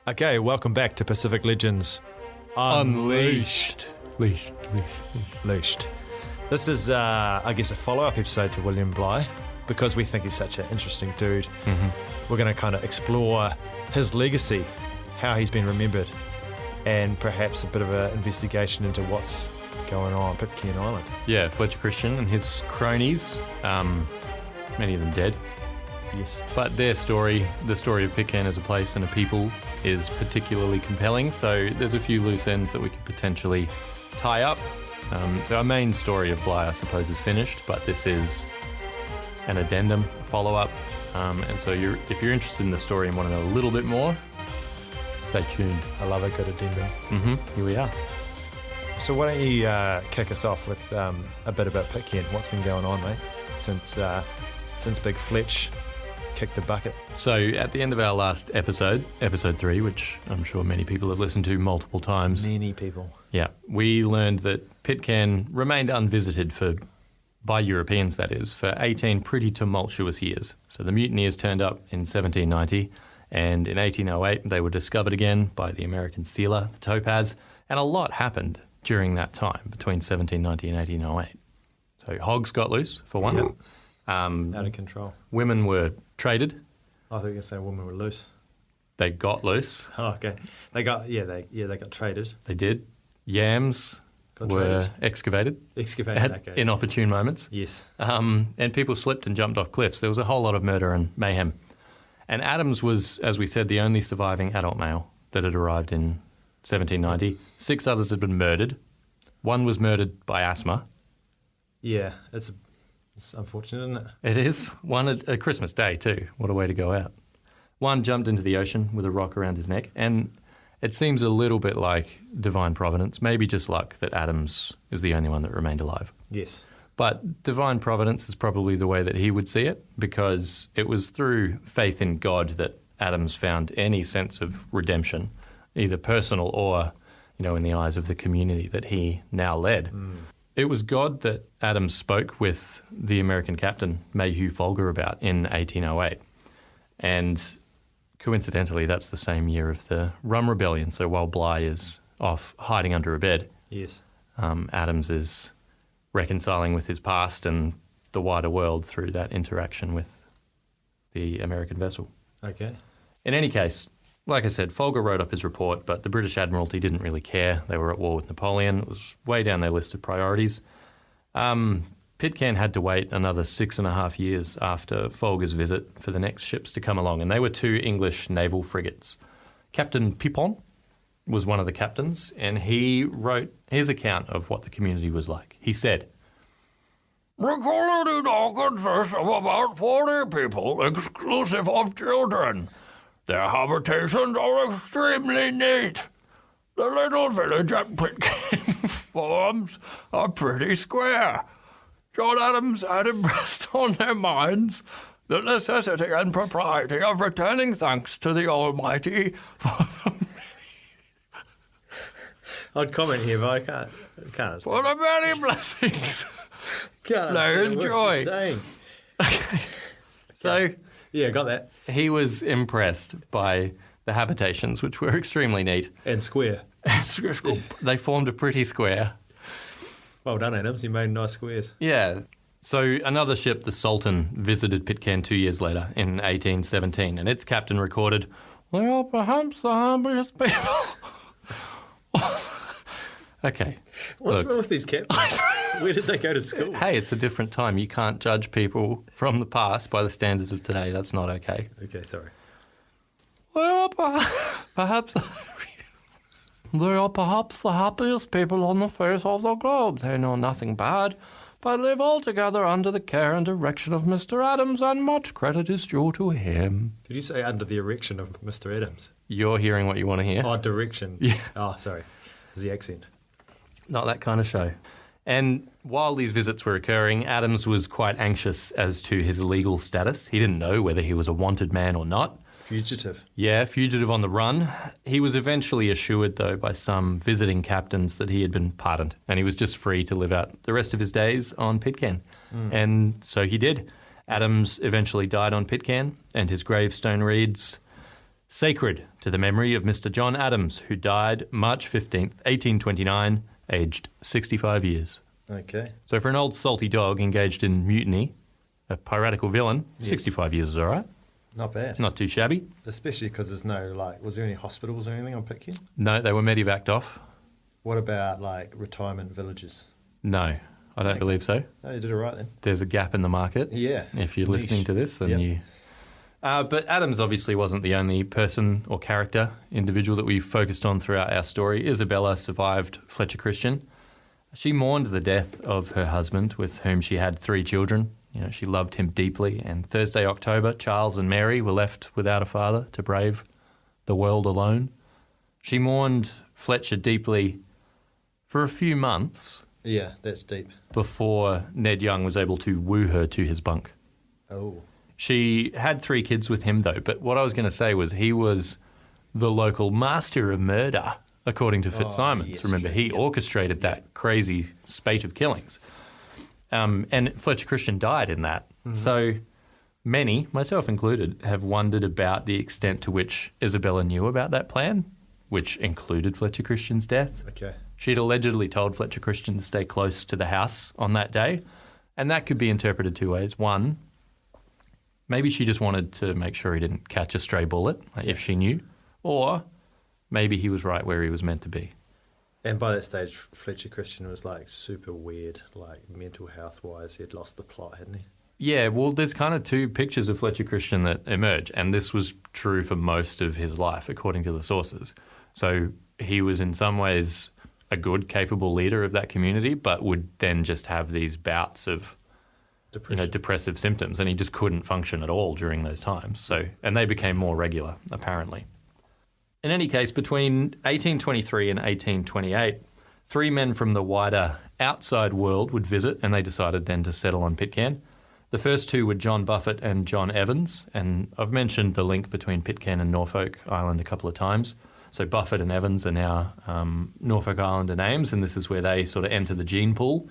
Okay, welcome back to Pacific Legends Unleashed. Leashed. Leashed. This is, I guess, a follow-up episode to William Bligh because we think he's such an interesting dude. Mm-hmm. We're going to kind of explore his legacy, how he's been remembered, and perhaps a bit of an investigation into what's going on Pitcairn Island. Yeah, Fletcher Christian and his cronies, many of them dead. Yes. But their story, the story of Pitcairn as a place and a people, is particularly compelling. So there's a few loose ends that we could potentially tie up. So our main story of Bligh, I suppose, is finished, but this is an addendum, follow-up. And so if you're interested in the story and want to know a little bit more, stay tuned. I love a good addendum. Here we are. So why don't you kick us off with a bit about Pitcairn? What's been going on, mate, since Big Fletch kicked the bucket? So at the end of our last episode 3, which I'm sure many people have listened to multiple times. Many people. Yeah, we learned that Pitcairn remained unvisited by Europeans, that is, for 18 pretty tumultuous years. So the mutineers turned up in 1790, and in 1808 they were discovered again by the American sealer, the Topaz, and a lot happened during that time, between 1790 and 1808. So hogs got loose, for one. Yep. Out of control. Women were traded. I thought you were going to say women were loose. They got loose. Oh, okay. They got traded. They did. Yams were excavated. Excavated, at okay. inopportune moments. Yes. And people slipped and jumped off cliffs. There was a whole lot of murder and mayhem. And Adams was, as we said, the only surviving adult male that had arrived in 1790. 6 others had been murdered. One was murdered by asthma. Yeah, it's unfortunate, isn't it? It is. One at Christmas Day, too. What a way to go out. One jumped into the ocean with a rock around his neck. And it seems a little bit like divine providence, maybe just luck that Adams is the only one that remained alive. Yes. But divine providence is probably the way that he would see it, because it was through faith in God that Adams found any sense of redemption, either personal or, in the eyes of the community that he now led. It was God that Adams spoke with the American captain, Mayhew Folger, about in 1808. And coincidentally, that's the same year of the Rum Rebellion. So while Bligh is off hiding under a bed, yes, Adams is reconciling with his past and the wider world through that interaction with the American vessel. Okay. In any case, like I said, Folger wrote up his report, but the British Admiralty didn't really care. They were at war with Napoleon. It was way down their list of priorities. Pitcairn had to wait another 6.5 years after Folger's visit for the next ships to come along, and they were 2 English naval frigates. Captain Pitcairn was one of the captains, and he wrote his account of what the community was like. He said, "The colony now consists of about 40 people, exclusive of children. Their habitations are extremely neat. The little village at Pitcairn forms a pretty square. John Adams had impressed on their minds the necessity and propriety of returning thanks to the Almighty for the I'd comment here, but I can't. for the many blessings Can't they understand what enjoy." you're saying. So Yeah, got that. he was impressed by the habitations, which were extremely neat. And square. They formed a pretty square. Well done, Adams. You made nice squares. Yeah. So another ship, the Sultan, visited Pitcairn 2 years later in 1817, and its captain recorded, "They are perhaps the happiest people." Okay. What's Look. wrong with these captains? Where did they go to school? Hey, it's a different time. You can't judge people from the past by the standards of today. That's not okay. Okay, sorry. They are perhaps the happiest people on the face of the globe. They know nothing bad, but live altogether under the care and direction of Mr. Adams, and much credit is due to him. Did you say under the erection of Mr. Adams? You're hearing what you want to hear. Oh, direction. Yeah. Oh, sorry. It's the accent. Not that kind of show. And while these visits were occurring, Adams was quite anxious as to his legal status. He didn't know whether he was a wanted man or not. Fugitive. Yeah, fugitive on the run. He was eventually assured, though, by some visiting captains that he had been pardoned, and he was just free to live out the rest of his days on Pitcairn. And so he did. Adams eventually died on Pitcairn, and his gravestone reads, sacred to the memory of Mr. John Adams, who died March 15th, 1829, aged 65 years. Okay. So for an old salty dog engaged in mutiny, a piratical villain, 65 years is all right. Not bad. Not too shabby. Especially because there's no, was there any hospitals or anything on Pitcairn? No, they were medevaced off. What about, retirement villages? No, I don't believe so. Oh, you did it right then. There's a gap in the market. Yeah. If you're Leash. listening to this, then Yep. you... but Adams obviously wasn't the only person or character, individual that we focused on throughout our story. Isabella survived Fletcher Christian. She mourned the death of her husband, with whom she had 3 children. She loved him deeply, and Thursday, October, Charles and Mary were left without a father to brave the world alone. She mourned Fletcher deeply for a few months. Yeah, that's deep. Before Ned Young was able to woo her to his bunk. Oh. She had 3 kids with him, though, but what I was going to say was he was the local master of murder, according to Fitzsimons. Yes, Remember, true. he orchestrated that crazy spate of killings. And Fletcher Christian died in that. Mm-hmm. So many, myself included, have wondered about the extent to which Isabella knew about that plan, which included Fletcher Christian's death. Okay. She'd allegedly told Fletcher Christian to stay close to the house on that day, and that could be interpreted 2 ways. One, maybe she just wanted to make sure he didn't catch a stray bullet, if she knew, or maybe he was right where he was meant to be. And by that stage, Fletcher Christian was super weird, mental health wise. He had lost the plot, hadn't he? Yeah, well, there's kind of 2 pictures of Fletcher Christian that emerge, and this was true for most of his life, according to the sources. So he was in some ways a good, capable leader of that community, but would then just have these bouts of depressive symptoms, and he just couldn't function at all during those times. So, and they became more regular, apparently. In any case, between 1823 and 1828, 3 men from the wider outside world would visit, and they decided then to settle on Pitcairn. The first 2 were John Buffett and John Evans, and I've mentioned the link between Pitcairn and Norfolk Island a couple of times. So Buffett and Evans are now Norfolk Islander names, and this is where they sort of enter the gene pool.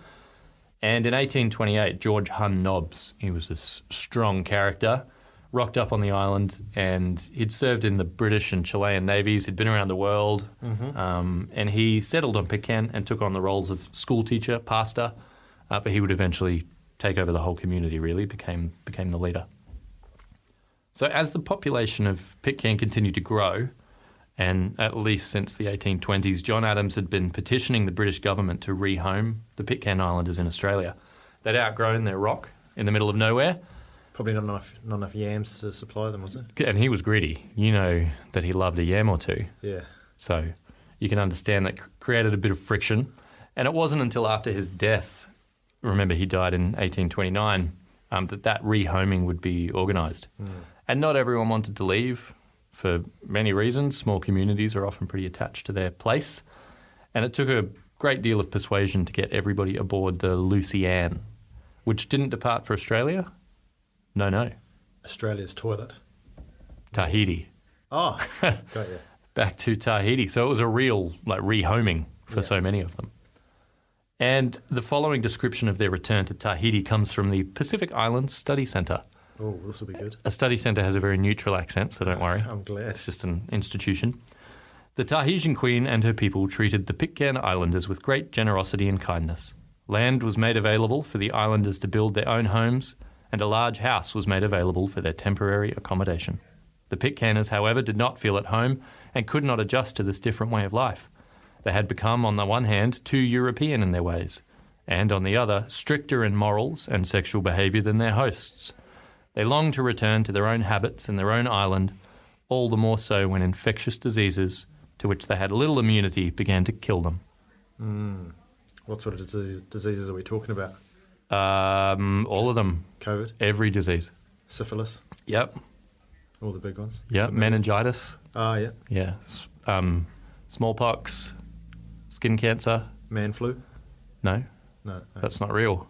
And in 1828, George Hun Nobbs, he was a strong character, rocked up on the island, and he'd served in the British and Chilean navies. He'd been around the world, and he settled on Pitcairn and took on the roles of school teacher, pastor, but he would eventually take over the whole community, really, became the leader. So as the population of Pitcairn continued to grow, and at least since the 1820s, John Adams had been petitioning the British government to rehome the Pitcairn Islanders in Australia. They'd outgrown their rock in the middle of nowhere. Probably not enough yams to supply them, was it? And he was greedy. You know that he loved a yam or 2. Yeah. So you can understand that created a bit of friction. And it wasn't until after his death, remember he died in 1829, that rehoming would be organised. And not everyone wanted to leave for many reasons. Small communities are often pretty attached to their place. And it took a great deal of persuasion to get everybody aboard the Lucy Ann, which didn't depart for Australia. No. Australia's toilet. Tahiti. Oh, got you. Back to Tahiti. So it was a real rehoming for so many of them. And the following description of their return to Tahiti comes from the Pacific Islands Study Centre. Oh, this will be good. A study centre has a very neutral accent, so don't worry. I'm glad. It's just an institution. The Tahitian queen and her people treated the Pitcairn Islanders with great generosity and kindness. Land was made available for the islanders to build their own homes, and a large house was made available for their temporary accommodation. The Pitcairners, however, did not feel at home and could not adjust to this different way of life. They had become, on the one hand, too European in their ways, and on the other, stricter in morals and sexual behaviour than their hosts. They longed to return to their own habits in their own island, all the more so when infectious diseases, to which they had little immunity, began to kill them. What sort of diseases are we talking about? All of them. COVID? Every disease. Syphilis? Yep. All the big ones? Yep. Meningitis. Oh, yeah. Yeah. Smallpox. Skin cancer. Man flu? No, No. that's not real.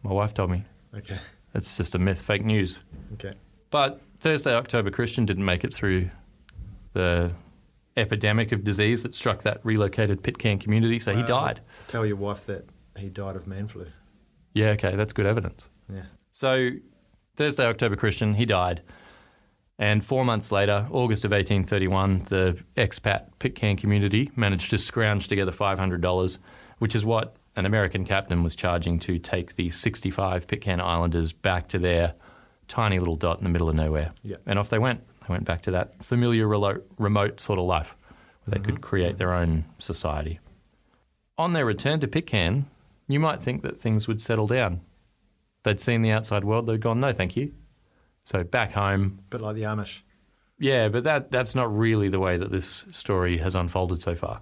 My wife told me. Okay. It's just a myth, fake news. Okay. But Thursday, October Christian didn't make it through the epidemic of disease that struck that relocated Pitcairn community, so he died. Tell your wife that he died of man flu. Yeah, okay, that's good evidence. Yeah. So Thursday, October Christian, he died. And 4 months later, August of 1831, the expat Pitcairn community managed to scrounge together $500, which is what an American captain was charging to take the 65 Pitcairn Islanders back to their tiny little dot in the middle of nowhere. Yeah. And off they went. They went back to that familiar remote sort of life where they could create their own society. On their return to Pitcairn, you might think that things would settle down. They'd seen the outside world, they'd gone, no thank you. So back home. Bit like the Amish. Yeah, but that's not really the way that this story has unfolded so far.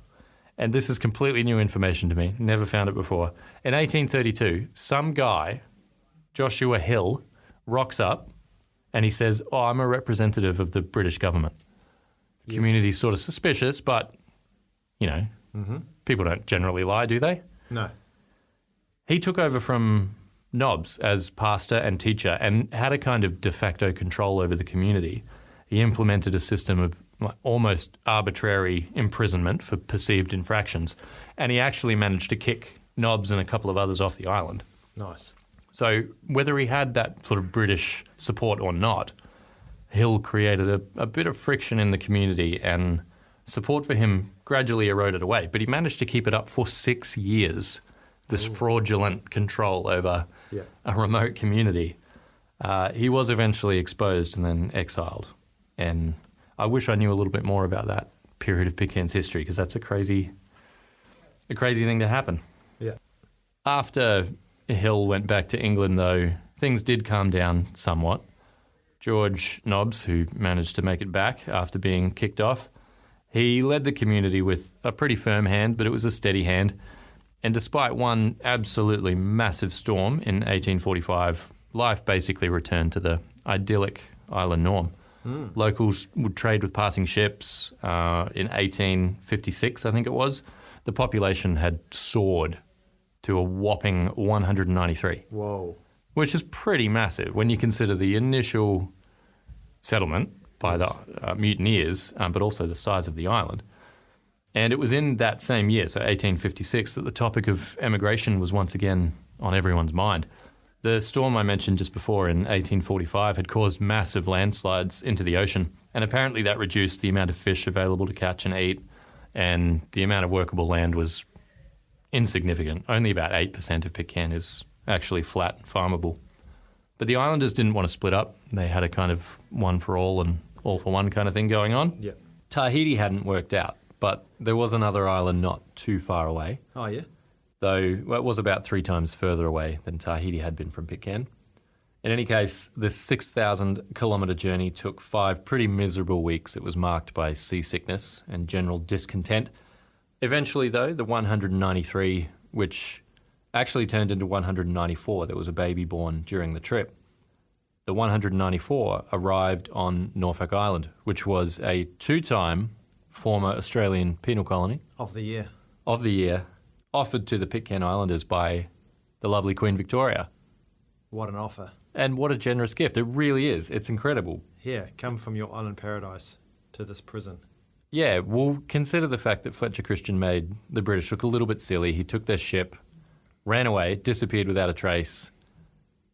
And this is completely new information to me. Never found it before. In 1832, some guy, Joshua Hill, rocks up and he says, I'm a representative of the British government. The community's sort of suspicious, but, people don't generally lie, do they? No. He took over from Nobbs as pastor and teacher and had a kind of de facto control over the community. He implemented a system of almost arbitrary imprisonment for perceived infractions, and he actually managed to kick Nobbs and a couple of others off the island. Nice. So whether he had that sort of British support or not, Hill created a bit of friction in the community, and support for him gradually eroded away. But he managed to keep it up for 6 years, this fraudulent control over a remote community. He was eventually exposed and then exiled. And I wish I knew a little bit more about that period of Pitcairn's history, because that's a crazy thing to happen. Yeah. After Hill went back to England, though, things did calm down somewhat. George Nobbs, who managed to make it back after being kicked off, he led the community with a pretty firm hand, but it was a steady hand. And despite one absolutely massive storm in 1845, life basically returned to the idyllic island norm. Locals would trade with passing ships. In 1856, I think it was, the population had soared to a whopping 193. Whoa. Which is pretty massive when you consider the initial settlement by the mutineers, but also the size of the island. And it was in that same year, so 1856, that the topic of emigration was once again on everyone's mind. The storm I mentioned just before in 1845 had caused massive landslides into the ocean, and apparently that reduced the amount of fish available to catch and eat, and the amount of workable land was insignificant. Only about 8% of Pitcairn is actually flat, farmable. But the islanders didn't want to split up. They had a kind of one for all and all for one kind of thing going on. Yeah. Tahiti hadn't worked out, but there was another island not too far away. Oh, yeah? Though it was about 3 times further away than Tahiti had been from Pitcairn. In any case, this 6,000-kilometre journey took 5 pretty miserable weeks. It was marked by seasickness and general discontent. Eventually, though, the 193, which actually turned into 194, there was a baby born during the trip. The 194 arrived on Norfolk Island, which was a 2-time former Australian penal colony. Of the year. Offered to the Pitcairn Islanders by the lovely Queen Victoria. What an offer. And what a generous gift. It really is. It's incredible. Here, come from your island paradise to this prison. Yeah, well, consider the fact that Fletcher Christian made the British look a little bit silly. He took their ship, ran away, disappeared without a trace,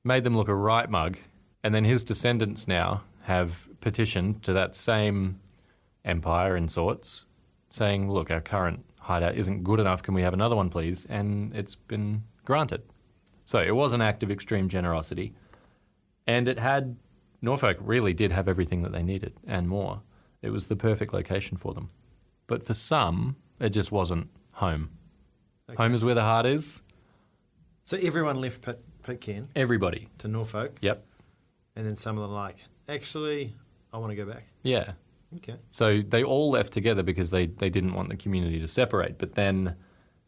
made them look a right mug, and then his descendants now have petitioned to that same empire in sorts, saying, look, our current hideout isn't good enough, can we have another one please? And it's been granted. So it was an act of extreme generosity, and Norfolk really did have everything that they needed and more. It was the perfect location for them. But for some, it just wasn't home. Okay. Home is where the heart is. So everyone left Pitcairn? Everybody. To Norfolk? Yep. And then some of them actually, I want to go back. Yeah. Okay. So they all left together because they didn't want the community to separate. But then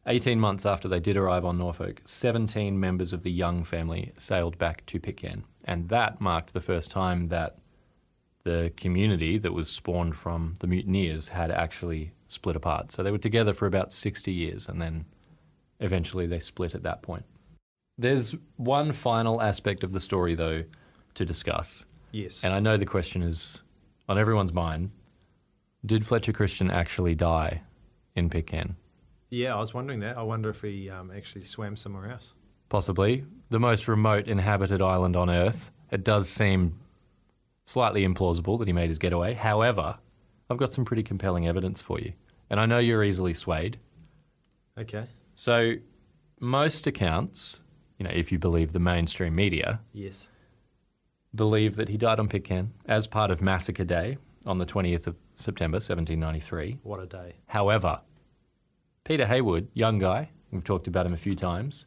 18 months after they did arrive on Norfolk, 17 members of the Young family sailed back to Pitcairn. And that marked the first time that the community that was spawned from the mutineers had actually split apart. So they were together for about 60 years, and then eventually they split at that point. There's one final aspect of the story, though, to discuss. Yes. And I know the question is on everyone's mind. Did Fletcher Christian actually die in Pitcairn? Yeah, I was wondering that. I wonder if he actually swam somewhere else. Possibly. The most remote inhabited island on Earth. It does seem slightly implausible that he made his getaway. However, I've got some pretty compelling evidence for you. And I know you're easily swayed. Okay. So most accounts, if you believe the mainstream media, Yes. believe that he died on Pitcairn as part of Massacre Day on the 20th of September, 1793. What a day. However, Peter Haywood, young guy, we've talked about him a few times,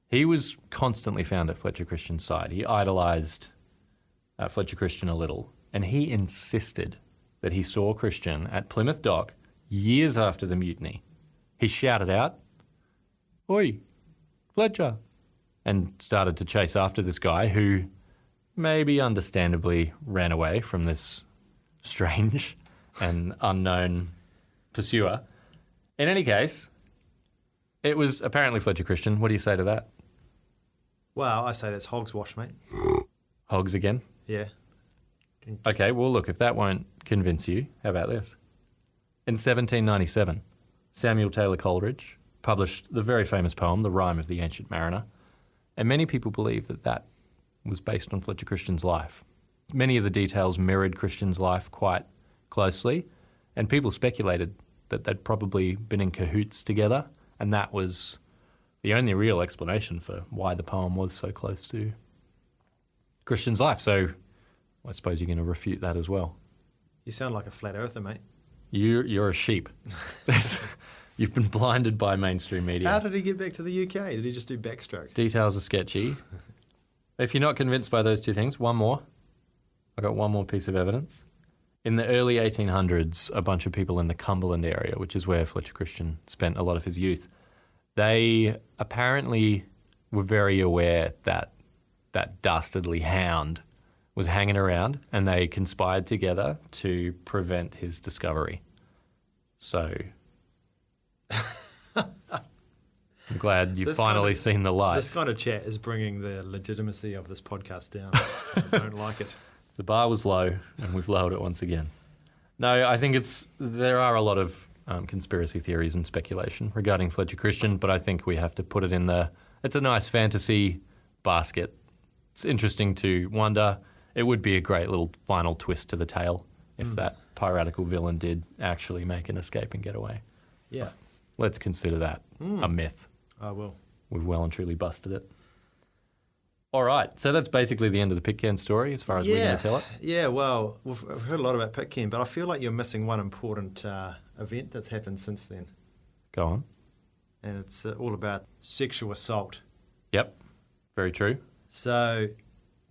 he was constantly found at Fletcher Christian's side. He idolised Fletcher Christian a little, and he insisted that he saw Christian at Plymouth Dock years after the mutiny. He shouted out, "Oi, Fletcher," and started to chase after this guy who maybe understandably ran away from this strange and unknown pursuer. In any case, it was apparently Fletcher Christian. What do you say to that? Well, I say that's hog's wash, mate. Hogs again? Yeah. Okay, well, look, if that won't convince you, how about this? In 1797, Samuel Taylor Coleridge published the very famous poem, The Rime of the Ancient Mariner, and many people believe that that was based on Fletcher Christian's life. Many of the details mirrored Christian's life quite closely, and people speculated that they'd probably been in cahoots together, and that was the only real explanation for why the poem was so close to Christian's life. So I suppose you're going to refute that as well. You sound like a flat earther, mate. You're a sheep. You've been blinded by mainstream media. How did he get back to the UK? Did he just do backstroke? Details are sketchy. If you're not convinced by those two things, one more. I got one more piece of evidence. In the early 1800s, a bunch of people in the Cumberland area, which is where Fletcher Christian spent a lot of his youth, they apparently were very aware that that dastardly hound was hanging around, and they conspired together to prevent his discovery. So I'm glad you've finally seen the light. This kind of chat is bringing the legitimacy of this podcast down. I don't like it. The bar was low, and we've lowered it once again. No, I think there are a lot of conspiracy theories and speculation regarding Fletcher Christian, but I think we have to put it in it's a nice fantasy basket. It's interesting to wonder. It would be a great little final twist to the tale if that piratical villain did actually make an escape and get away. Yeah. Let's consider that a myth. I will. We've well and truly busted it. All right, so that's basically the end of the Pitcairn story as far as we're going to tell it. Yeah, well, we've heard a lot about Pitcairn, but I feel like you're missing one important event that's happened since then. Go on. And it's all about sexual assault. Yep, very true. So,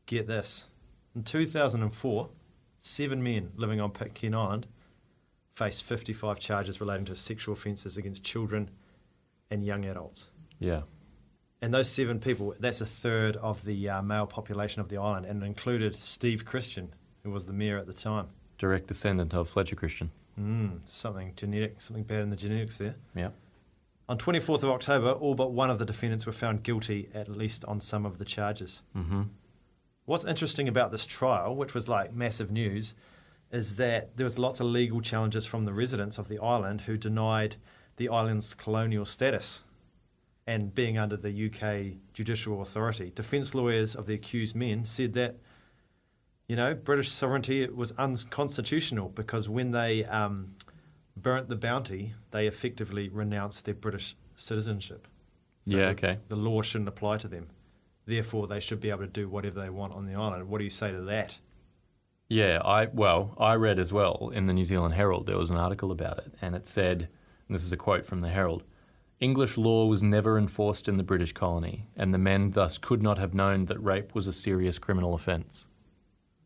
get this. In 2004, 7 men living on Pitcairn Island faced 55 charges relating to sexual offences against children and young adults. Yeah. And those 7 people, that's a third of the male population of the island, and it included Steve Christian, who was the mayor at the time. Direct descendant of Fletcher Christian. Something bad in the genetics there. Yeah. On 24th of October, all but one of the defendants were found guilty, at least on some of the charges. Mm-hmm. What's interesting about this trial, which was like massive news, is that there was lots of legal challenges from the residents of the island who denied the island's colonial status and being under the UK judicial authority. Defence lawyers of the accused men said that, British sovereignty was unconstitutional because when they burnt the bounty, they effectively renounced their British citizenship. So okay. The law shouldn't apply to them. Therefore, they should be able to do whatever they want on the island. What do you say to that? Yeah, I read as well in the New Zealand Herald, there was an article about it, and it said, and this is a quote from the Herald, English law was never enforced in the British colony, and the men thus could not have known that rape was a serious criminal offence.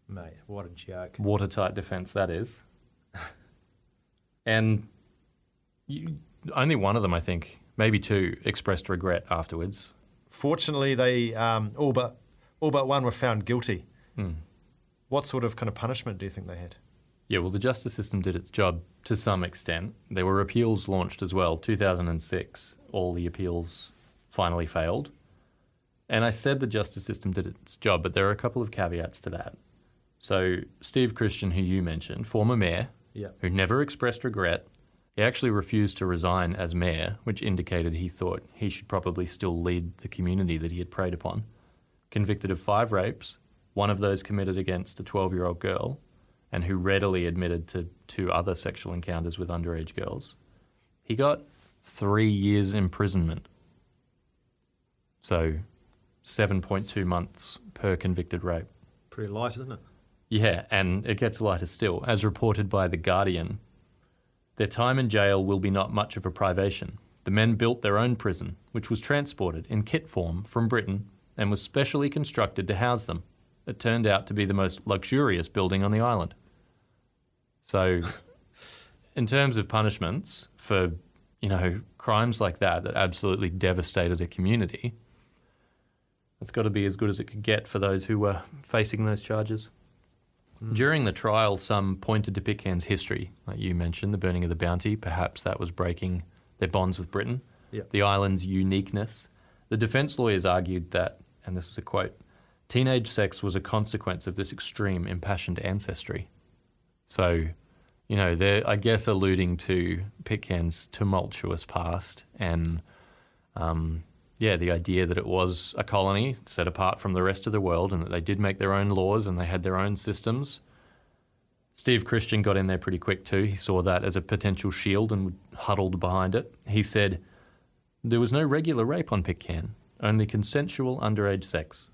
Mate, what a joke. Watertight defence, that is. And only one of them, I think, maybe 2, expressed regret afterwards. Fortunately, they all but one were found guilty. What sort of kind of punishment do you think they had? Yeah, well, the justice system did its job to some extent. There were appeals launched as well. 2006, all the appeals finally failed. And I said the justice system did its job, but there are a couple of caveats to that. So Steve Christian, who you mentioned, former mayor, who never expressed regret, he actually refused to resign as mayor, which indicated he thought he should probably still lead the community that he had preyed upon. Convicted of 5 rapes, one of those committed against a 12-year-old girl, and who readily admitted to 2 other sexual encounters with underage girls, he got 3 years imprisonment. So 7.2 months per convicted rape. Pretty light, isn't it? Yeah, and it gets lighter still. As reported by The Guardian, their time in jail will be not much of a privation. The men built their own prison, which was transported in kit form from Britain and was specially constructed to house them. It turned out to be the most luxurious building on the island. So, in terms of punishments for, crimes like that absolutely devastated a community, it's got to be as good as it could get for those who were facing those charges. During the trial, some pointed to Pitcairn's history, like you mentioned, the burning of the Bounty. Perhaps that was breaking their bonds with Britain. Yep. The island's uniqueness. The defence lawyers argued that, and this is a quote, teenage sex was a consequence of this extreme impassioned ancestry. So, they're, I guess, alluding to Pitcairn's tumultuous past and, the idea that it was a colony set apart from the rest of the world and that they did make their own laws and they had their own systems. Steve Christian got in there pretty quick too. He saw that as a potential shield and huddled behind it. He said, "There was no regular rape on Pitcairn, only consensual underage sex.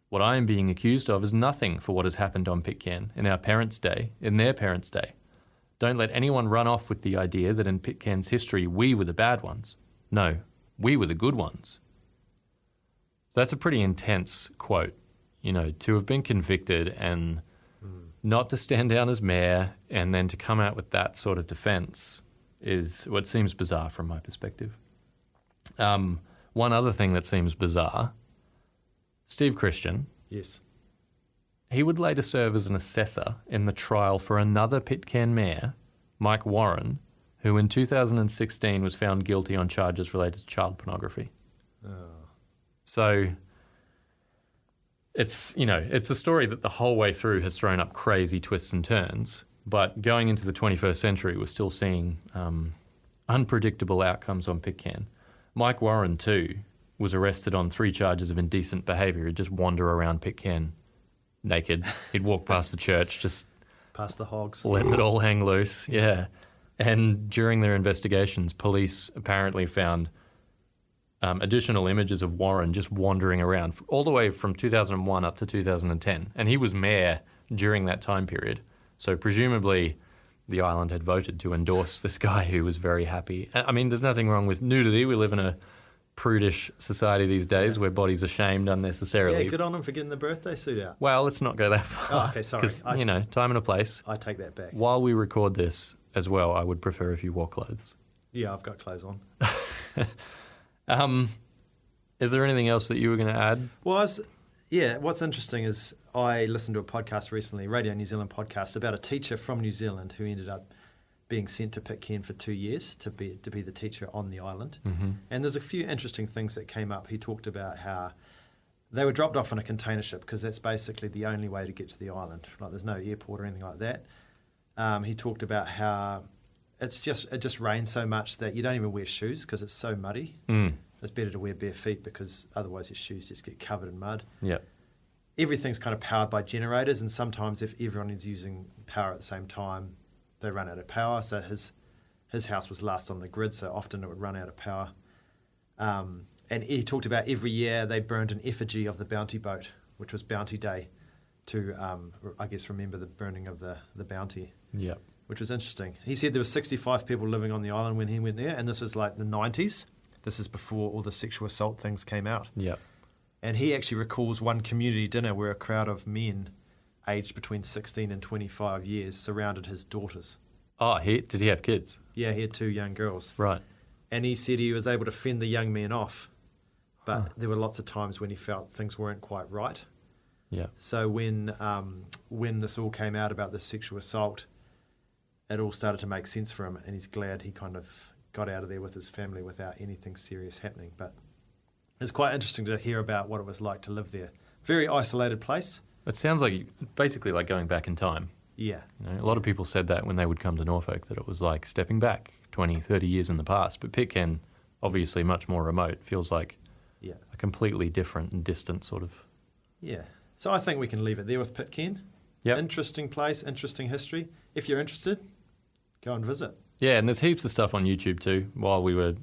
What I am being accused of is nothing for what has happened on Pitcairn in our parents' day, in their parents' day. Don't let anyone run off with the idea that in Pitcairn's history we were the bad ones. No, we were the good ones." So that's a pretty intense quote, to have been convicted and not to stand down as mayor and then to come out with that sort of defence is what seems bizarre from my perspective. One other thing that seems bizarre, Steve Christian. Yes. He would later serve as an assessor in the trial for another Pitcairn mayor, Mike Warren, who in 2016 was found guilty on charges related to child pornography. Oh. So it's a story that the whole way through has thrown up crazy twists and turns, but going into the 21st century, we're still seeing unpredictable outcomes on Pitcairn. Mike Warren, too, was arrested on 3 charges of indecent behaviour. He'd just wander around Pitcairn naked. He'd walk past the church, just past the hogs, let it all hang loose. Yeah. And during their investigations, police apparently found additional images of Warren just wandering around all the way from 2001 up to 2010. And he was mayor during that time period. So presumably the island had voted to endorse this guy who was very happy. I mean, there's nothing wrong with nudity. We live in a prudish society these days where bodies are shamed unnecessarily. Yeah, good on him for getting the birthday suit out. Well, let's not go that far. Oh, okay, sorry. Because, time and a place. I take that back. While we record this as well, I would prefer if you wore clothes. Yeah, I've got clothes on. Is there anything else that you were going to add? Well, what's interesting is I listened to a podcast recently, Radio New Zealand podcast, about a teacher from New Zealand who ended up being sent to Pitcairn for 2 years to be the teacher on the island. Mm-hmm. And there's a few interesting things that came up. He talked about how they were dropped off on a container ship because that's basically the only way to get to the island. Like there's no airport or anything like that. He talked about how it just rains so much that you don't even wear shoes because it's so muddy. It's better to wear bare feet because otherwise your shoes just get covered in mud. Yep. Everything's kind of powered by generators, and sometimes if everyone is using power at the same time, they run out of power. So his house was last on the grid, so often it would run out of power. And he talked about every year they burned an effigy of the Bounty boat, which was Bounty Day, to, I guess, remember the burning of the Bounty. Yep. Which was interesting. He said there were 65 people living on the island when he went there, and this was like the 90s. This is before all the sexual assault things came out. Yep. And he actually recalls one community dinner where a crowd of men aged between 16 and 25 years surrounded his daughters. Oh, did he have kids? Yeah, he had 2 young girls. Right. And he said he was able to fend the young men off, but there were lots of times when he felt things weren't quite right. Yeah. So when this all came out about the sexual assault, it all started to make sense for him, and he's glad he kind of got out of there with his family without anything serious happening. But it's quite interesting to hear about what it was like to live there. Very isolated place. It sounds like basically like going back in time. Yeah. A lot of people said that when they would come to Norfolk, that it was like stepping back 20, 30 years in the past. But Pitcairn, obviously much more remote, feels like a completely different and distant sort of So I think we can leave it there with Pitcairn. Yep. Interesting place, interesting history. If you're interested, go and visit. Yeah, and there's heaps of stuff on YouTube too. While we were,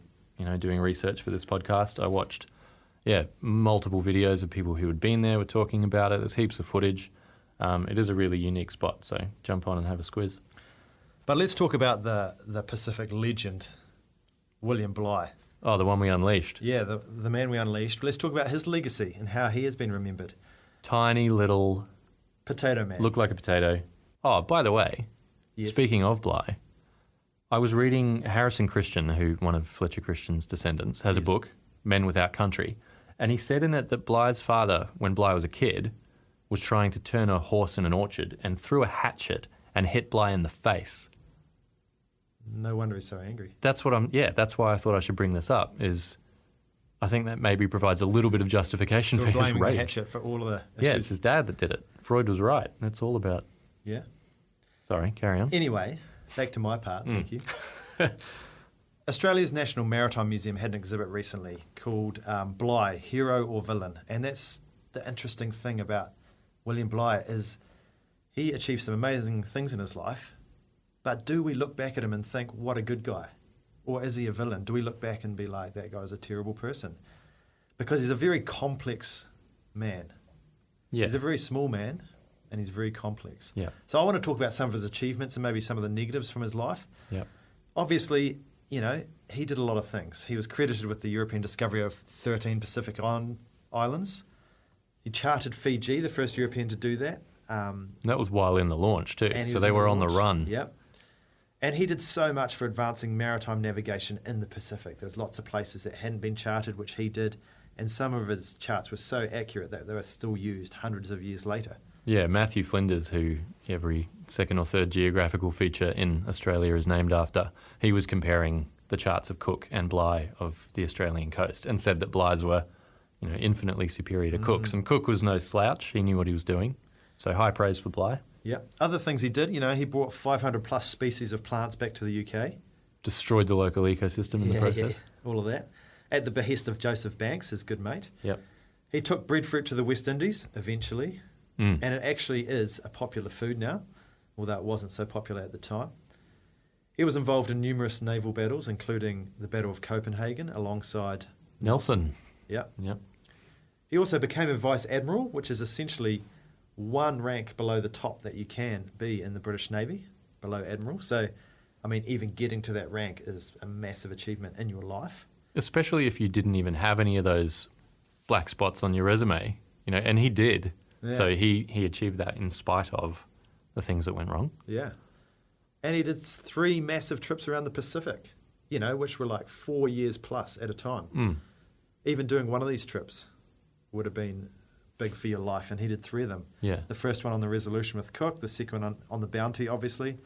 doing research for this podcast, I watched, multiple videos of people who had been there were talking about it. There's heaps of footage. It is a really unique spot, so jump on and have a squiz. But let's talk about the Pacific legend, William Bligh. Oh, the one we unleashed. Yeah, the man we unleashed. Let's talk about his legacy and how he has been remembered. Tiny little... Potato man. Looked like a potato. Oh, by the way, Yes. Speaking of Bligh, I was reading Harrison Christian, who one of Fletcher Christian's descendants, has a book, Men Without Country, and he said in it that Bligh's father, when Bligh was a kid, was trying to turn a horse in an orchard and threw a hatchet and hit Bligh in the face. No wonder he's so angry. That's why I thought I should bring this up, is I think that maybe provides a little bit of justification So for we're his blaming rage. the hatchet for all of the issues. Yeah, it's his dad that did it. Freud was right. It's all about... Yeah. Sorry, carry on. Anyway, back to my part, thank you. Australia's National Maritime Museum had an exhibit recently called Bligh, Hero or Villain. And that's the interesting thing about William Bligh is he achieved some amazing things in his life, but do we look back at him and think, what a good guy? Or is he a villain? Do we look back and be like, that guy's a terrible person? Because he's a very complex man. Yeah. He's a very small man, and he's very complex. Yeah. So I want to talk about some of his achievements and maybe some of the negatives from his life. Yeah. Obviously, he did a lot of things. He was credited with the European discovery of 13 Pacific islands. He charted Fiji, the first European to do that. That was while in the launch too. And he So was they in were on launch. the run. Yep. And he did so much for advancing maritime navigation in the Pacific. There's lots of places that hadn't been charted, which he did. And some of his charts were so accurate that they were still used hundreds of years later. Yeah, Matthew Flinders, who every second or third geographical feature in Australia is named after, he was comparing the charts of Cook and Bligh of the Australian coast and said that Bligh's were, infinitely superior to Cook's. And Cook was no slouch. He knew what he was doing. So high praise for Bligh. Yeah. Other things he did, he brought 500 plus species of plants back to the UK. Destroyed the local ecosystem in the process. Yeah, all of that. At the behest of Joseph Banks, his good mate. Yep. He took breadfruit to the West Indies, eventually. And it actually is a popular food now, although it wasn't so popular at the time. He was involved in numerous naval battles, including the Battle of Copenhagen, alongside Nelson. Yep. Yep. He also became a Vice Admiral, which is essentially one rank below the top that you can be in the British Navy, below Admiral. So, even getting to that rank is a massive achievement in your life. Especially if you didn't even have any of those black spots on your resume, and he did. Yeah. So he achieved that in spite of the things that went wrong. Yeah. And he did 3 massive trips around the Pacific, which were like 4 years plus at a time. Even doing one of these trips would have been big for your life, and he did 3 of them. Yeah. The first one on the Resolution with Cook, the second one on the Bounty, obviously,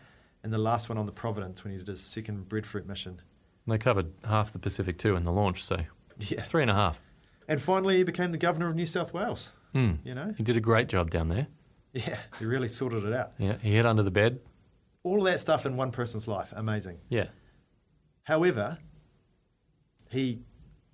and the last one on the Providence when he did his second breadfruit mission. They covered half the Pacific too in the launch, so Yeah. 3.5. And finally, he became the Governor of New South Wales. He did a great job down there. Yeah, he really sorted it out. Yeah, he hid under the bed. All of that stuff in one person's life, amazing. Yeah. However, he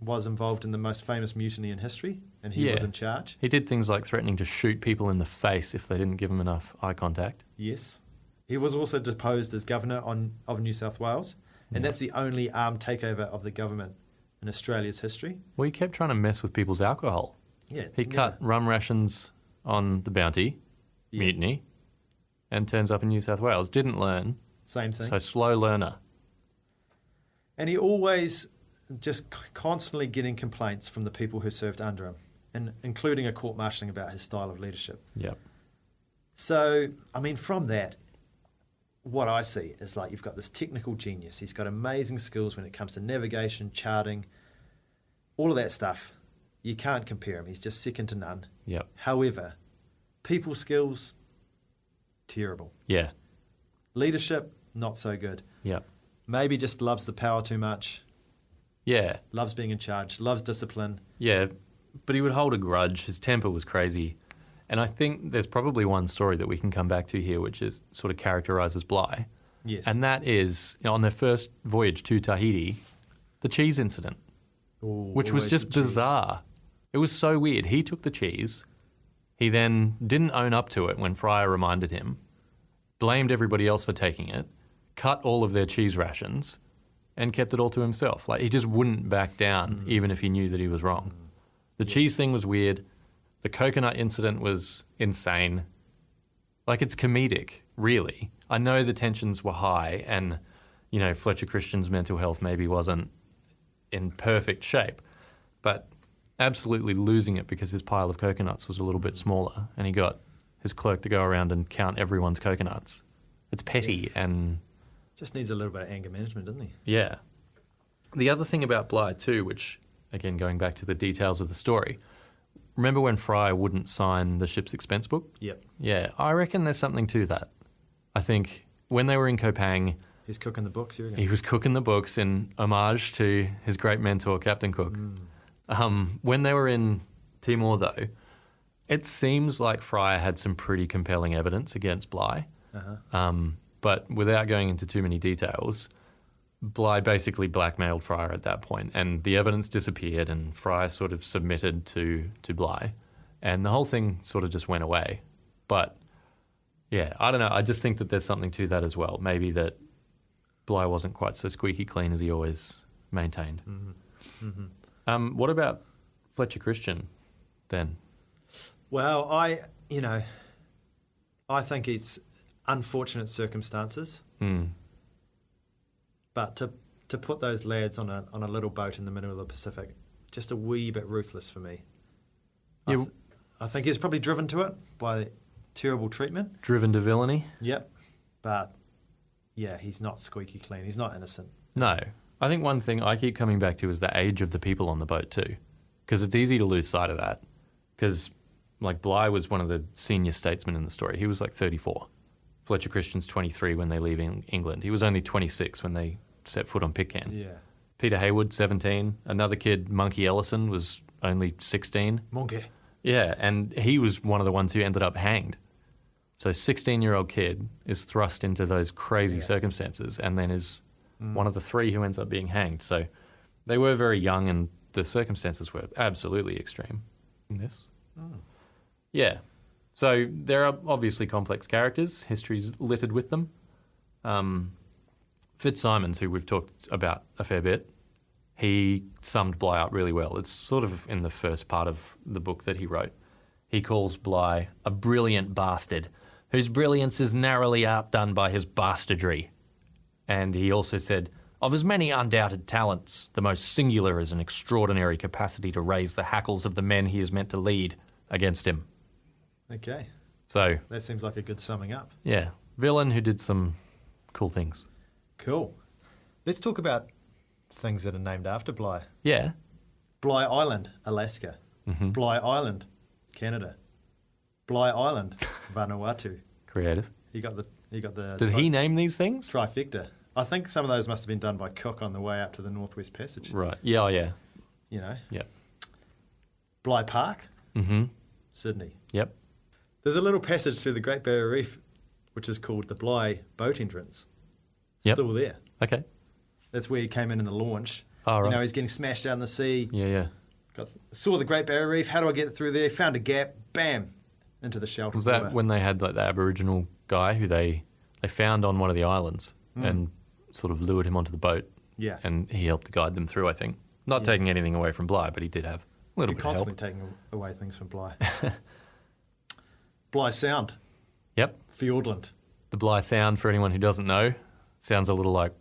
was involved in the most famous mutiny in history, and he was in charge. He did things like threatening to shoot people in the face if they didn't give him enough eye contact. Yes. He was also deposed as Governor of New South Wales, and that's the only armed takeover of the government in Australia's history. Well, he kept trying to mess with people's alcohol. Yeah. He cut rum rations on the Bounty, mutiny, and turns up in New South Wales. Didn't learn. Same thing. So slow learner. And he always just constantly getting complaints from the people who served under him, and including a court-martialing about his style of leadership. Yep. So, from that, what I see is like you've got this technical genius. He's got amazing skills when it comes to navigation, charting, all of that stuff. You can't compare him. He's just second to none. Yep. However, people skills, terrible. Yeah. Leadership, not so good. Yep. Maybe just loves the power too much. Yeah. Loves being in charge. Loves discipline. Yeah. But he would hold a grudge. His temper was crazy. And I think there's probably one story that we can come back to here, which is sort of characterises Bligh. Yes. And that is, on their first voyage to Tahiti, the cheese incident, which was just bizarre. It was so weird. He took the cheese, He then didn't own up to it when Fryer reminded him, blamed everybody else for taking it, cut all of their cheese rations, and kept it all to himself. Like, he just wouldn't back down, even if he knew that he was wrong. The cheese thing was weird. The coconut incident was insane. Like, it's comedic, really. I know the tensions were high and, you know, Fletcher Christian's mental health maybe wasn't in perfect shape, but absolutely losing it because his pile of coconuts was a little bit smaller and he got his clerk to go around and count everyone's coconuts. It's petty and... Just needs a little bit of anger management, doesn't he? Yeah. The other thing about Bligh too, which, again, going back to the details of the story, remember when Fryer wouldn't sign the ship's expense book? Yep. Yeah, I reckon there's something to that. I think when they were in Kopang... He's cooking the books, you reckon? He was cooking the books in homage to his great mentor, Captain Cook. When they were in Timor, though, it seems like Fryer had some pretty compelling evidence against Bligh. But without going into too many details, Bligh basically blackmailed Fryer at that point, and the evidence disappeared, and Fryer sort of submitted to Bligh, and the whole thing sort of just went away. But, yeah, I don't know. I just think that there's something to that as well. Maybe that Bligh wasn't quite so squeaky clean as he always maintained. What about Fletcher Christian then? Well, I think it's unfortunate circumstances. But to put those lads on a little boat in the middle of the Pacific, just a wee bit ruthless for me. Yeah. I think he was probably driven to it by terrible treatment. Driven to villainy? Yep. But, yeah, he's not squeaky clean. He's not innocent. No. I think one thing I keep coming back to is the age of the people on the boat too, because it's easy to lose sight of that. Because, like, Bligh was one of the senior statesmen in the story. He was like 34. Fletcher Christian's 23 when they leave England. He was only 26 when they set foot on Pitcairn. Yeah. Peter Hayward, 17. Another kid, Monkey Ellison, was only 16. Monkey. Yeah, and he was one of the ones who ended up hanged. So 16-year-old kid is thrust into those crazy circumstances and then is one of the three who ends up being hanged. So they were very young and the circumstances were absolutely extreme in this. Yeah. So there are obviously complex characters. History's littered with them. Fitzsimons, who we've talked about a fair bit, he summed Bligh up really well. It's sort of in the first part of the book that he wrote. He calls Bligh a brilliant bastard, whose brilliance is narrowly outdone by his bastardry. And he also said, of his many undoubted talents, the most singular is an extraordinary capacity to raise the hackles of the men he is meant to lead against him. Okay. So That seems like a good summing up. yeah, villain who did some cool things. Cool. Let's talk about things that are named after Bligh. Yeah. Bligh Island, Alaska. Bligh Island, Canada. Bligh Island, Vanuatu. Creative. You got the Did he name these things? trifecta. I think some of those must have been done by Cook on the way up to the Northwest Passage. Right. Yeah, oh, yeah. You know. Yep. Bligh Park, Mm-hmm. Sydney. Yep. There's a little passage through the Great Barrier Reef which is called the Bligh boat entrance. Yep. Still there. Okay. That's where he came in the launch. Oh, right. You know, he's getting smashed out in the sea. Yeah. Saw the Great Barrier Reef. How do I get through there? Found a gap. Bam. Into the shelter. Was that when they had like the Aboriginal guy who they found on one of the islands and sort of lured him onto the boat? Yeah. And he helped to guide them through, I think. Not taking anything away from Bligh, but he did have a little bit of help. Constantly taking away things from Bligh. Bligh Sound. Yep. Fiordland. The Bligh sound, for anyone who doesn't know, sounds a little like...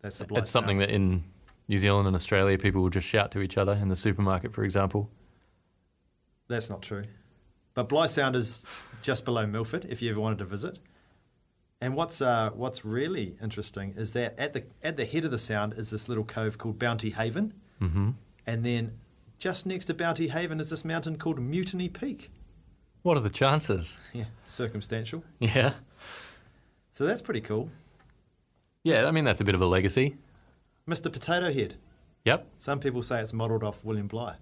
That's the Bligh It's something that in New Zealand and Australia people will just shout to each other in the supermarket, for example. That's not true. But Bligh Sound is just below Milford, if you ever wanted to visit. And what's really interesting is that at the head of the sound is this little cove called Bounty Haven. Mm-hmm. And then just next to Bounty Haven is this mountain called Mutiny Peak. What are the chances? Yeah, circumstantial. Yeah. So that's pretty cool. Yeah, I mean, that's a bit of a legacy. Mr. Potato Head. Yep. Some people say it's modelled off William Bligh.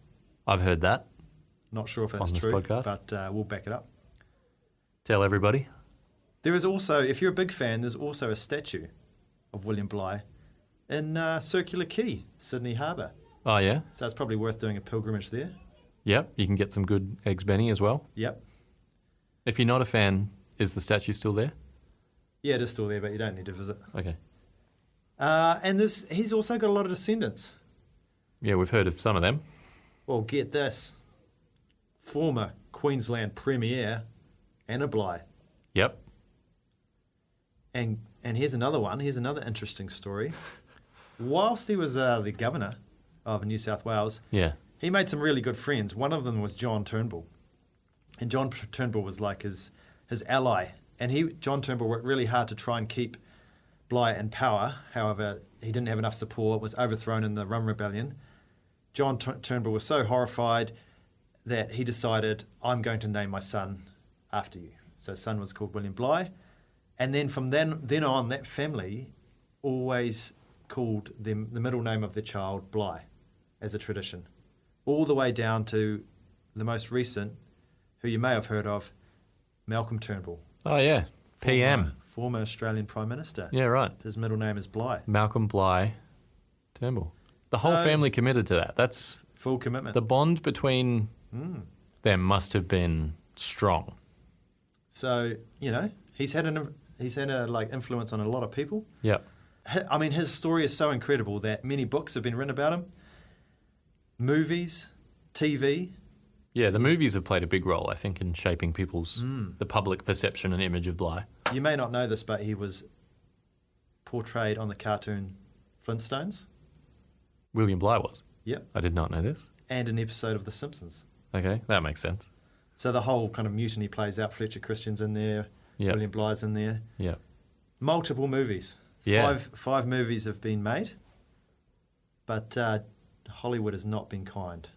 I've heard that. Not sure if that's On this true, podcast. but we'll back it up. Tell everybody. There is also, if you're a big fan, there's also a statue of William Bligh in Circular Quay, Sydney Harbour. Oh, yeah? So it's probably worth doing a pilgrimage there. Yep, you can get some good Eggs Benny as well. Yep. If you're not a fan, is the statue still there? Yeah, it is still there, but you don't need to visit. Okay. And he's also got a lot of descendants. Yeah, we've heard of some of them. Well, get this. Former Queensland Premier Anna Bligh. Yep. And here's another one. Here's another interesting story. Whilst he was the governor of New South Wales, Yeah. he made some really good friends. One of them was John Turnbull. And John Turnbull was like his ally. And John Turnbull worked really hard to try and keep Bligh in power. However, he didn't have enough support, was overthrown in the Rum Rebellion. John Turnbull was so horrified that he decided, I'm going to name my son after you. So his son was called William Bligh. And then from then on, that family always called the middle name of their child Bligh as a tradition. All the way down to the most recent, who you may have heard of, Malcolm Turnbull. Oh, yeah. PM. Former Australian Prime Minister. Yeah, right. His middle name is Bligh. Malcolm Bligh Turnbull. The whole family committed to that. That's full commitment. the bond between them must have been strong. So, he's had a like influence on a lot of people. Yeah. I mean, his story is so incredible that many books have been written about him. Movies, TV. Yeah, the movies have played a big role, I think, in shaping the public perception and image of Bligh. You may not know this, but he was portrayed on the cartoon Flintstones. William Bligh was? Yep. I did not know this. And an episode of The Simpsons. Okay, that makes sense. So the whole kind of mutiny plays out. Fletcher Christian's in there. Yep. William Bligh's in there. Yeah. Multiple movies. Yeah. Five movies have been made. But Hollywood has not been kind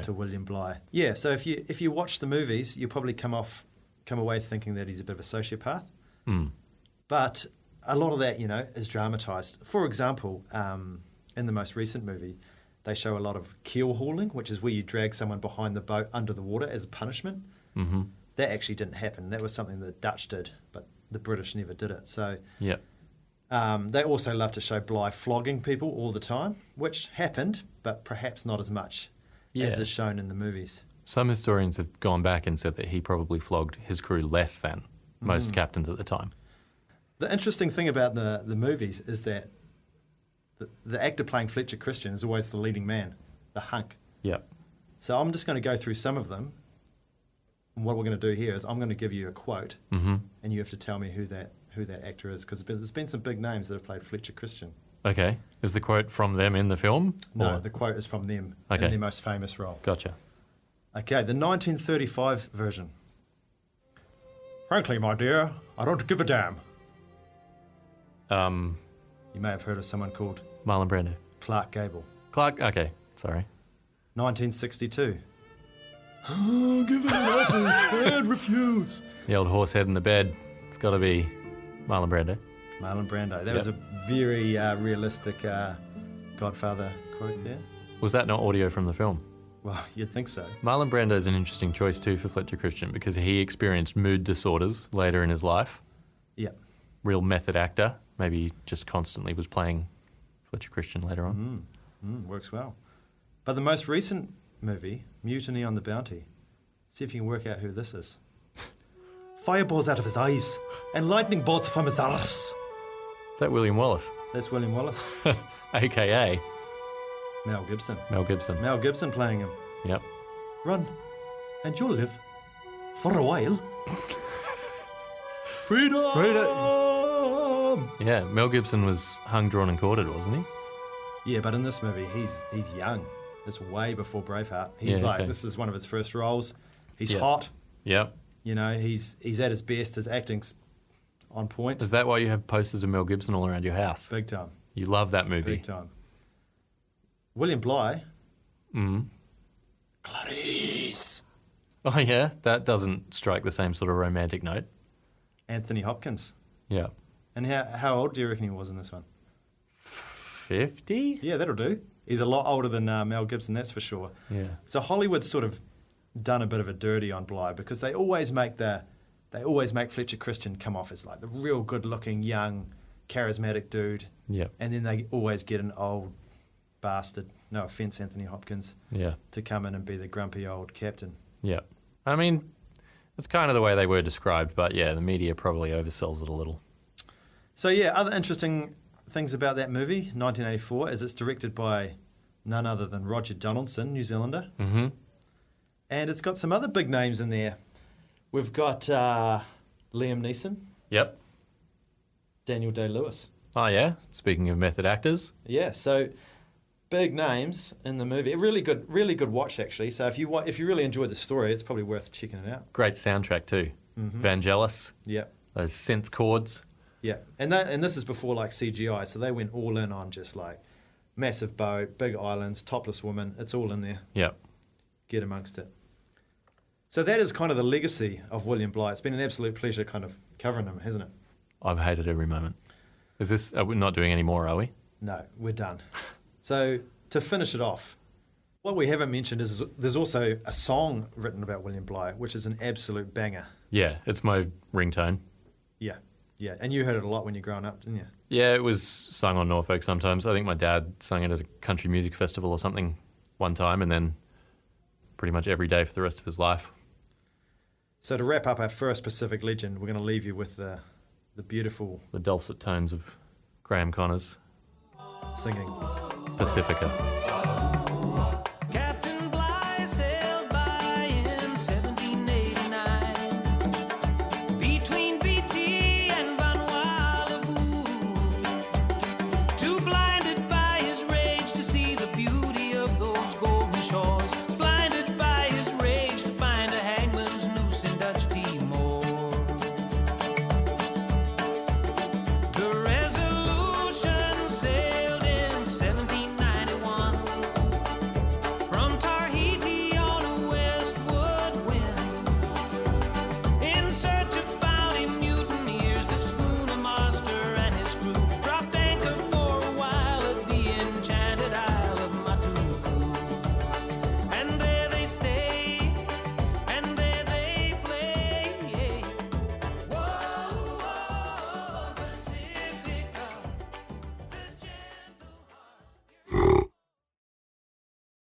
to William Bligh. Yeah, so if you watch the movies, you'll probably come away thinking that he's a bit of a sociopath. Mm. But a lot of that, is dramatised. For example, in the most recent movie, they show a lot of keel hauling, which is where you drag someone behind the boat under the water as a punishment. Mm-hmm. That actually didn't happen. That was something the Dutch did, but the British never did it. So yeah. They also love to show Bligh flogging people all the time, which happened, but perhaps not as much as is shown in the movies. Some historians have gone back and said that he probably flogged his crew less than most captains at the time. The interesting thing about the movies is that the actor playing Fletcher Christian is always the leading man, the hunk. Yeah. So I'm just going to go through some of them. And what we're going to do here is I'm going to give you a quote, and you have to tell me who that actor is, because there's been some big names that have played Fletcher Christian. Okay. Is the quote from them in the film? No, the quote is from them in their most famous role. Gotcha. Okay, the 1935 version. Frankly, my dear, I don't give a damn. You may have heard of someone called Marlon Brando. Clark Gable. Okay, sorry. 1962. Oh, give it an offer, can't refuse. The old horse head in the bed. It's got to be Marlon Brando. Marlon Brando. That was a very realistic Godfather quote there. Was that not audio from the film? Well, you'd think so. Marlon Brando is an interesting choice too for Fletcher Christian because he experienced mood disorders later in his life. Yeah. Real method actor. Maybe he just constantly was playing Fletcher Christian later on. Works well. But the most recent movie, Mutiny on the Bounty, see if you can work out who this is. Fireballs out of his eyes and lightning bolts from his arse. Is that William Wallace? That's William Wallace. A.K.A. Mel Gibson. Mel Gibson. Mel Gibson playing him. Yep. Run, and you'll live for a while. Freedom! Freedom! Yeah, Mel Gibson was hung, drawn and quartered, wasn't he? Yeah, but in this movie, he's young. It's way before Braveheart. He's this is one of his first roles. He's hot. Yep. He's at his best. His acting's on point. Is that why you have posters of Mel Gibson all around your house? Big time. You love that movie. Big time. William Bligh. Clarice. Oh, yeah? That doesn't strike the same sort of romantic note. Anthony Hopkins. Yeah. And how old do you reckon he was in this one? 50? Yeah, that'll do. He's a lot older than Mel Gibson, that's for sure. Yeah. So Hollywood's sort of done a bit of a dirty on Bligh because they always make Fletcher Christian come off as like the real good-looking, young, charismatic dude. Yeah. And then they always get an old bastard, no offence, Anthony Hopkins, Yeah. to come in and be the grumpy old captain. Yeah. I mean, it's kind of the way they were described, but yeah, the media probably oversells it a little. So yeah, other interesting things about that movie, 1984, is it's directed by none other than Roger Donaldson, New Zealander. Mm-hmm. And it's got some other big names in there. We've got Liam Neeson, Yep. Daniel Day-Lewis. Oh, yeah? Speaking of method actors. Yeah, so big names in the movie. A really good watch, actually. So if you really enjoyed the story, it's probably worth checking it out. Great soundtrack too. Mm-hmm. Vangelis, Yeah, those synth chords. yeah. And this is before like CGI, so they went all in on just like massive boat, big islands, topless woman. It's all in there. Yep. Get amongst it. So that is kind of the legacy of William Bligh. It's been an absolute pleasure kind of covering him, hasn't it? I've hated every moment. Are we not doing any more, are we? No, we're done. So to finish it off, what we haven't mentioned is there's also a song written about William Bligh, which is an absolute banger. Yeah, it's my ringtone. Yeah, yeah. And you heard it a lot when you were growing up, didn't you? Yeah, it was sung on Norfolk sometimes. I think my dad sang it at a country music festival or something one time, and then pretty much every day for the rest of his life. So to wrap up our first Pacific legend, we're going to leave you with the beautiful The dulcet tones of Graham Connors. singing. Pacifica.